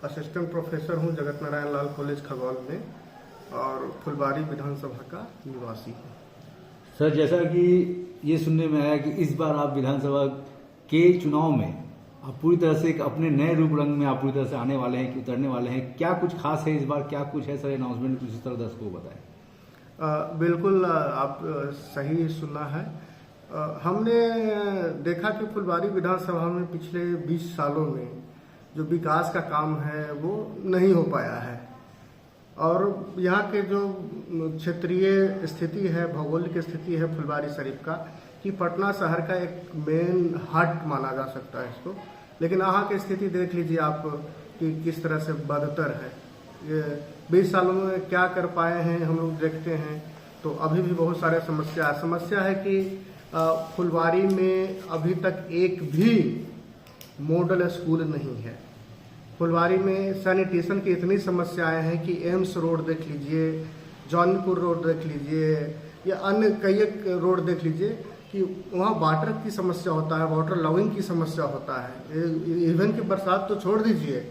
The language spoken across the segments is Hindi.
असिस्टेंट प्रोफेसर हूँ जगत नारायण लाल कॉलेज खगौल में और फुलबारी विधानसभा का निवासी हूँ। सर, जैसा कि ये सुनने में आया कि इस बार आप विधानसभा के चुनाव में आप पूरी तरह से एक अपने नए रूप रंग में आप पूरी तरह से आने वाले हैं, कि उतरने वाले हैं, क्या कुछ खास है इस बार, क्या कुछ है सर अनाउंसमेंट, कुछ इस तरह दर्शकों को बताएं। बिल्कुल आप सही सुना है। हमने देखा कि फुलबारी विधानसभा में पिछले 20 सालों में जो विकास का काम है वो नहीं हो पाया है और यहाँ के जो क्षेत्रीय स्थिति है, भौगोलिक स्थिति है फुलबारी शरीफ का, कि पटना शहर का एक मेन हट माना जा सकता है इसको, लेकिन यहाँ की स्थिति देख लीजिए आप कि किस तरह से बदतर है। ये 20 सालों में क्या कर पाए हैं हम लोग देखते हैं तो अभी भी बहुत सारे समस्या है कि फुलबारी में अभी तक एक भी मॉडल स्कूल नहीं है। फुलबारी में सैनिटेशन की इतनी समस्याएं हैं कि एम्स रोड देख लीजिए, जौनपुर रोड देख लीजिए या अन्य कई एक रोड देख लीजिए कि वहाँ वाटर की समस्या होता है, वाटर लॉगिंग की समस्या होता है। इवन कि बरसात तो छोड़ दीजिए,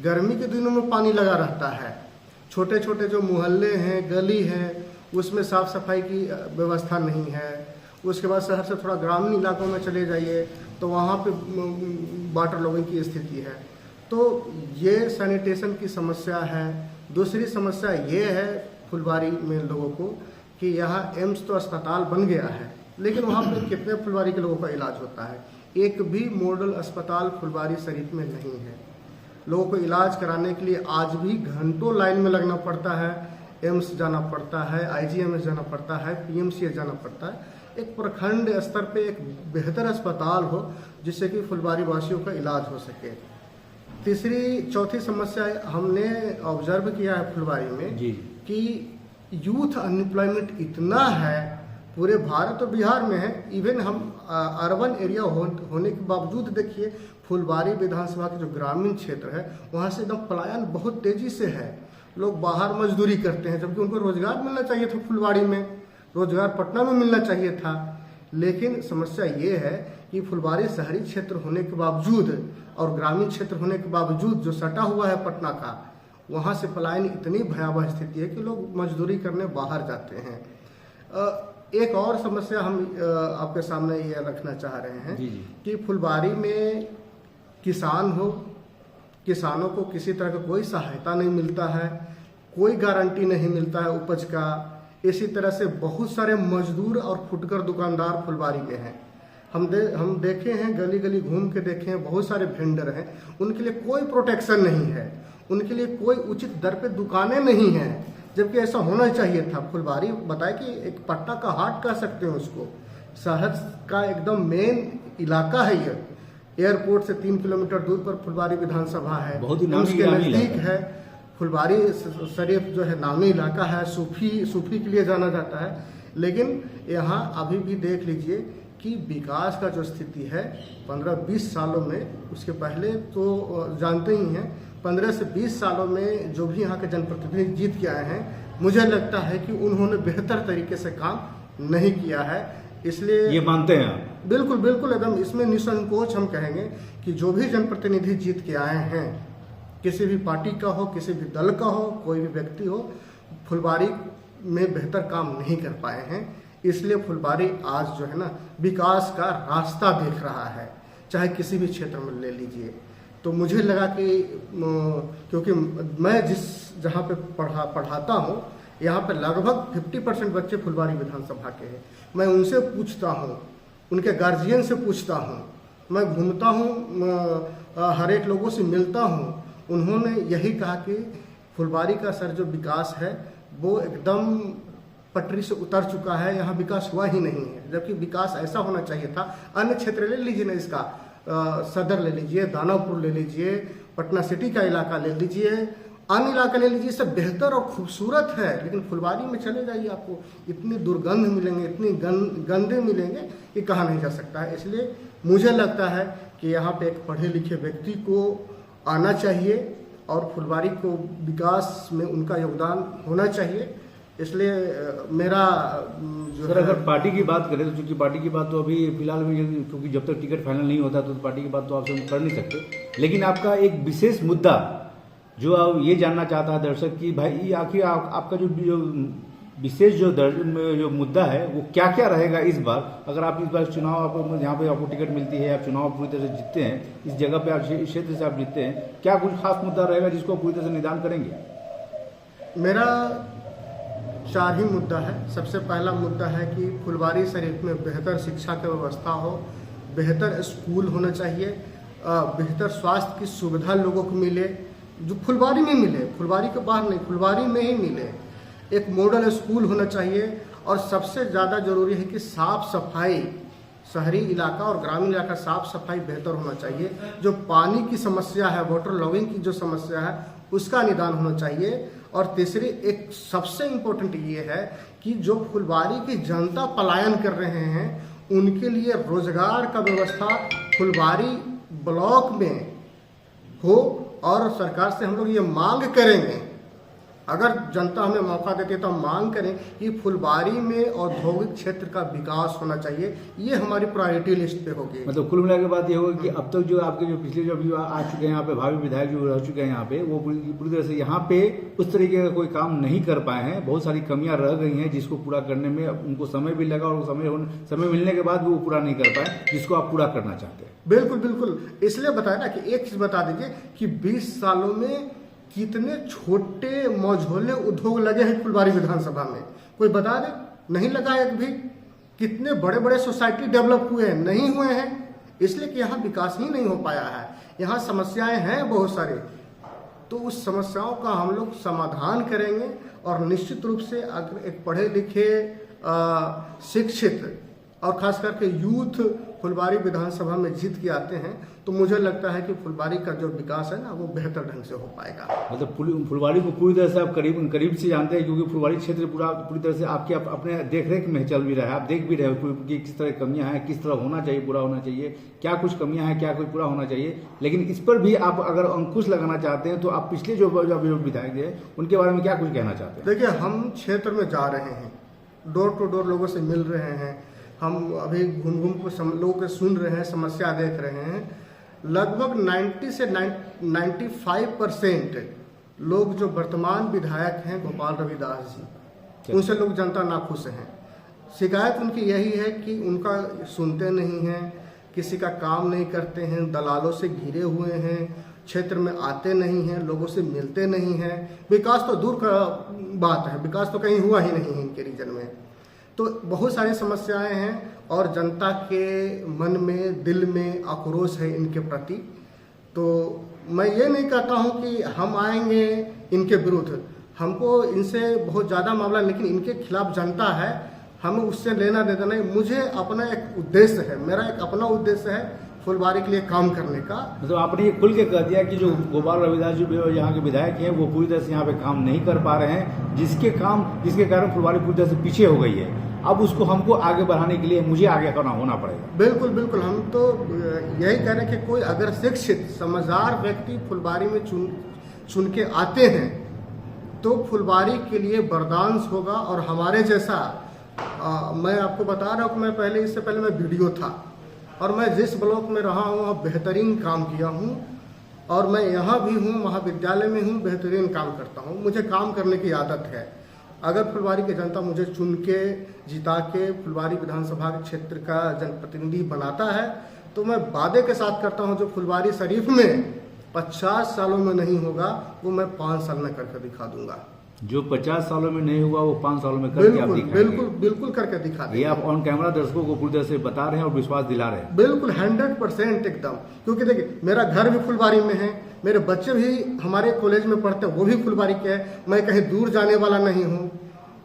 गर्मी के दिनों में पानी लगा रहता है। छोटे छोटे जो मोहल्ले हैं, गली हैं, उसमें साफ सफाई की व्यवस्था नहीं है। उसके बाद शहर से थोड़ा ग्रामीण इलाकों में चले जाइए तो वहाँ पे वाटर लॉगिंग की स्थिति है। तो ये सैनिटेशन की समस्या है। दूसरी समस्या ये है फुलबारी में लोगों को कि यहाँ एम्स तो अस्पताल बन गया है, लेकिन वहाँ पे कितने फुलबारी के लोगों का इलाज होता है? एक भी मॉडल अस्पताल फुलबारी शरीफ में नहीं है। लोगों को इलाज कराने के लिए आज भी घंटों लाइन में लगना पड़ता है। एम्स जाना पड़ता है, आईजीएमएस जाना पड़ता है, पीएमसीएच जाना पड़ता है। एक प्रखंड स्तर पे एक बेहतर अस्पताल हो जिससे कि फुलबारी वासियों का इलाज हो सके। चौथी समस्या हमने ऑब्जर्व किया है फुलबारी में कि यूथ अनएम्प्लॉयमेंट इतना है, पूरे भारत और बिहार में है। इवन हम अर्बन एरिया होने के बावजूद देखिए फुलबारी विधानसभा के जो ग्रामीण क्षेत्र है वहाँ से एकदम पलायन बहुत तेजी से है। लोग बाहर मजदूरी करते हैं जबकि उनको रोजगार मिलना चाहिए था। फुलबारी में रोजगार पटना में मिलना चाहिए था, लेकिन समस्या ये है कि फुलबारी शहरी क्षेत्र होने के बावजूद और ग्रामीण क्षेत्र होने के बावजूद जो सटा हुआ है पटना का, वहाँ से पलायन इतनी भयावह स्थिति है कि लोग मजदूरी करने बाहर जाते हैं। एक और समस्या हम आपके सामने ये रखना चाह रहे हैं कि फुलबारी में किसानों को किसी तरह का कोई सहायता नहीं मिलता है, कोई गारंटी नहीं मिलता है उपज का। इसी तरह से बहुत सारे मजदूर और फुटकर दुकानदार फुलबारी में हैं। हम देखे हैं, गली गली घूम के देखे हैं, बहुत सारे वेंडर हैं, उनके लिए कोई प्रोटेक्शन नहीं है, उनके लिए कोई उचित दर पे दुकानें नहीं हैं, जबकि ऐसा होना चाहिए था। फुलबारी बताए कि एक पटना का हाट कह सकते हैं उसको, शहर का एकदम मेन इलाका है ये। एयरपोर्ट से 3 किलोमीटर दूर पर फुलबारी विधानसभा है, उसके नजदीक है। फुलबारी शरीफ जो है नामी इलाका है, सूफी के लिए जाना जाता है। लेकिन यहाँ अभी भी देख लीजिए कि विकास का जो स्थिति है 15-20 सालों में, उसके पहले तो जानते ही हैं 15 से 20 सालों में जो भी यहाँ के जनप्रतिनिधि जीत के आए हैं, मुझे लगता है कि उन्होंने बेहतर तरीके से काम नहीं किया है। इसलिए ये मानते हैं बिल्कुल एकदम इसमें निसंकोच हम कहेंगे कि जो भी जनप्रतिनिधि जीत के आए हैं, किसी भी पार्टी का हो, किसी भी दल का हो, कोई भी व्यक्ति हो, फुलबारी में बेहतर काम नहीं कर पाए हैं। इसलिए फुलबारी आज जो है ना विकास का रास्ता देख रहा है, चाहे किसी भी क्षेत्र में ले लीजिए। तो मुझे लगा कि क्योंकि मैं जहाँ पे पढ़ाता हूँ यहाँ पे लगभग 50% बच्चे फुलबारी विधानसभा के हैं। मैं उनसे पूछता हूँ, उनके गार्जियन से पूछता हूँ, मैं घूमता हूँ, हर एक लोगों से मिलता हूँ। उन्होंने यही कहा कि फुलबारी का सर जो विकास है वो एकदम पटरी से उतर चुका है, यहाँ विकास हुआ ही नहीं है। जबकि विकास ऐसा होना चाहिए था। अन्य क्षेत्र ले लीजिए ना, इसका सदर ले लीजिए, दानापुर ले लीजिए, पटना सिटी का इलाका ले लीजिए, अन्य इलाका ले लीजिए, सब बेहतर और खूबसूरत है। लेकिन फुलबारी में चले जाइए, आपको इतनी दुर्गंध मिलेंगे, इतनी गंदे मिलेंगे कि कहा नहीं जा सकता है। इसलिए मुझे लगता है कि यहाँ पे एक पढ़े लिखे व्यक्ति को आना चाहिए और फुलबारी को विकास में उनका योगदान होना चाहिए। इसलिए मेरा सर अगर पार्टी की बात करें तो चूंकि पार्टी की बात तो अभी फिलहाल में, क्योंकि जब तक टिकट फाइनल नहीं होता तो पार्टी की बात तो आप कर नहीं सकते, लेकिन आपका एक विशेष मुद्दा जो अब ये जानना चाहता है दर्शक कि भाई ये आखिर आपका जो विशेष जो मुद्दा है वो क्या क्या रहेगा इस बार, अगर आप इस बार चुनाव आपको यहाँ पे आपको टिकट मिलती है, आप चुनाव पूरी तरह से जीतते हैं, इस जगह पे आप इस क्षेत्र से आप जीतते हैं, क्या कुछ खास मुद्दा रहेगा जिसको पूरी तरह से निदान करेंगे? मेरा 4 ही मुद्दा है। सबसे पहला मुद्दा है कि फुलवारी शरीफ में बेहतर शिक्षा की व्यवस्था हो, बेहतर स्कूल होना चाहिए, बेहतर स्वास्थ्य की सुविधा लोगों को मिले, जो फुलवारी में मिले, फुलवारी के बाहर नहीं, फुलवारी में ही मिले। एक मॉडल स्कूल होना चाहिए और सबसे ज़्यादा जरूरी है कि साफ सफाई, शहरी इलाका और ग्रामीण इलाका साफ सफाई बेहतर होना चाहिए। जो पानी की समस्या है, वाटर लॉगिंग की जो समस्या है, उसका निदान होना चाहिए। और तीसरी एक सबसे इम्पोर्टेंट ये है कि जो फुलवारी की जनता पलायन कर रहे हैं उनके लिए रोजगार का व्यवस्था फुलवारी ब्लॉक में हो। और सरकार से हम लोग ये मांग करेंगे, अगर जनता हमें मौका देती है तो हम मांग करें कि फुलवारी में औद्योगिक क्षेत्र का विकास होना चाहिए। ये हमारी प्रायोरिटी लिस्ट पे होगी। मतलब कुल मिला के बात ये होगी कि अब तक जो आपके जो पिछले जो अभी आ चुके हैं यहाँ पे भावी विधायक जो रह चुके हैं यहाँ पे, वो पूरी तरह से यहाँ पे उस तरीके का कोई काम नहीं कर पाए हैं। बहुत सारी कमियां रह गई हैं जिसको पूरा करने में उनको समय भी लगा और समय मिलने के बाद भी वो पूरा नहीं कर पाए, जिसको आप पूरा करना चाहते हैं। बिल्कुल बिल्कुल, इसलिए बताया ना कि एक चीज बता दीजिए कि 20 सालों में कितने छोटे मझोले उद्योग लगे हैं फुलवारी विधानसभा में, कोई बता दे? नहीं लगा एक भी। कितने बड़े बड़े सोसाइटी डेवलप हुए हैं? नहीं हुए हैं, इसलिए कि यहाँ विकास ही नहीं हो पाया है। यहाँ समस्याएं हैं बहुत सारी, तो उस समस्याओं का हम लोग समाधान करेंगे। और निश्चित रूप से अगर एक पढ़े लिखे शिक्षित और खास करके यूथ फुलवारी विधानसभा में जीत के आते हैं तो मुझे लगता है कि फुलवारी का जो विकास है ना वो बेहतर ढंग से हो पाएगा। मतलब फुलवारी को पूरी तरह से आप करीब से जानते हैं, क्योंकि फुलवारी क्षेत्र पूरी तरह से आपके अपने देखरेख में चल भी रहा है, आप देख भी रहे हो कि किस तरह कमियां हैं, किस तरह होना चाहिए, पूरा होना चाहिए, क्या कुछ कमियां हैं, क्या कुछ पूरा होना चाहिए। लेकिन इस पर भी आप अगर अंकुश लगाना चाहते हैं तो आप पिछले जो विधायक हैं उनके बारे में क्या कुछ कहना चाहते हैं? देखिए, हम क्षेत्र में जा रहे हैं, डोर टू डोर लोगों से मिल रहे हैं, हम अभी घूम घूम को लोगों को सुन रहे हैं, समस्या देख रहे हैं। लगभग 90 से 95% लोग जो वर्तमान विधायक हैं गोपाल रविदास जी, उनसे लोग जनता नाखुश हैं। शिकायत उनकी यही है कि उनका सुनते नहीं हैं, किसी का काम नहीं करते हैं, दलालों से घिरे हुए हैं, क्षेत्र में आते नहीं हैं, लोगों से मिलते नहीं हैं। विकास तो दूर का बात है, विकास तो कहीं हुआ ही नहीं है इनके रीजन में। तो बहुत सारी समस्याएं हैं और जनता के मन में, दिल में आक्रोश है इनके प्रति। तो मैं ये नहीं कहता हूं कि हम आएंगे इनके विरुद्ध, हमको इनसे बहुत ज़्यादा मामला, लेकिन इनके खिलाफ जनता है, हमें उससे लेना देना नहीं। मुझे अपना एक उद्देश्य है, मेरा एक अपना उद्देश्य है फुलवारी के लिए काम करने का। मतलब आपने ये खुल के कह दिया कि जो गोपाल रविदास जी यहाँ के विधायक हैं वो पूरी तरह से यहाँ पे काम नहीं कर पा रहे हैं, जिसके कारण फुलवारी पूरी तरह से पीछे हो गई है। अब उसको हमको आगे बढ़ाने के लिए मुझे आगे करना होना पड़ेगा। बिल्कुल बिल्कुल, हम तो यही कह रहे हैं कि कोई अगर शिक्षित समझदार व्यक्ति फुलवारी में चुन के आते हैं तो फुलवारी के लिए वरदान होगा। और हमारे जैसा मैं आपको बता रहा हूँ कि मैं इससे पहले मैं वीडियो था और मैं जिस ब्लॉक में रहा हूँ वहाँ बेहतरीन काम किया हूँ, और मैं यहाँ भी हूँ, महाविद्यालय में हूँ, बेहतरीन काम करता हूँ। मुझे काम करने की आदत है। अगर फुलवारी की जनता मुझे चुन के जिता के फुलवारी विधानसभा के क्षेत्र का जनप्रतिनिधि बनाता है तो मैं वादे के साथ करता हूं, जो फुलवारी शरीफ में 50 सालों में नहीं होगा वो मैं 5 साल में करके दिखा दूंगा। जो 50 सालों में नहीं हुआ वो 5 सालों में करके आप दिखाएंगे। बिल्कुल करके दिखा देंगे। ये आप ऑन कैमरा दर्शकों को पूरी तरह से बता रहे हैं और विश्वास दिला रहे हैं। बिल्कुल 100% एकदम, क्योंकि देखिए मेरा घर भी फुलवारी में है, मेरे बच्चे भी हमारे कॉलेज में पढ़ते हैं, वो भी फुलवारी के हैं, मैं कहीं दूर जाने वाला नहीं हूँ,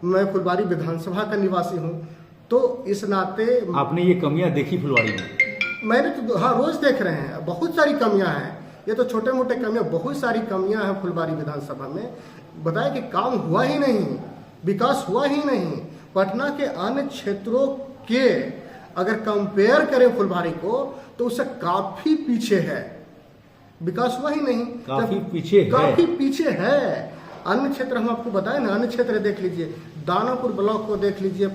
मैं फुलवारी विधानसभा का निवासी हूँ। तो इस नाते आपने ये कमियां देखी फुलवारी में? मैंने तो हाँ रोज देख रहे हैं, बहुत सारी कमियां हैं। ये तो छोटे मोटे कमियां, बहुत सारी कमियां हैं फुलवारी विधानसभा में। बताया कि काम हुआ ही नहीं, विकास हुआ ही नहीं। पटना के अन्य क्षेत्रों के अगर कंपेयर करें फुलवारी को तो उससे काफी पीछे है, विकास हुआ ही नहीं, काफी पीछे है। अन्य क्षेत्र हम आपको बताए ना, अन्य क्षेत्र देख लीजिए, दानापुर ब्लॉक को देख लीजिए,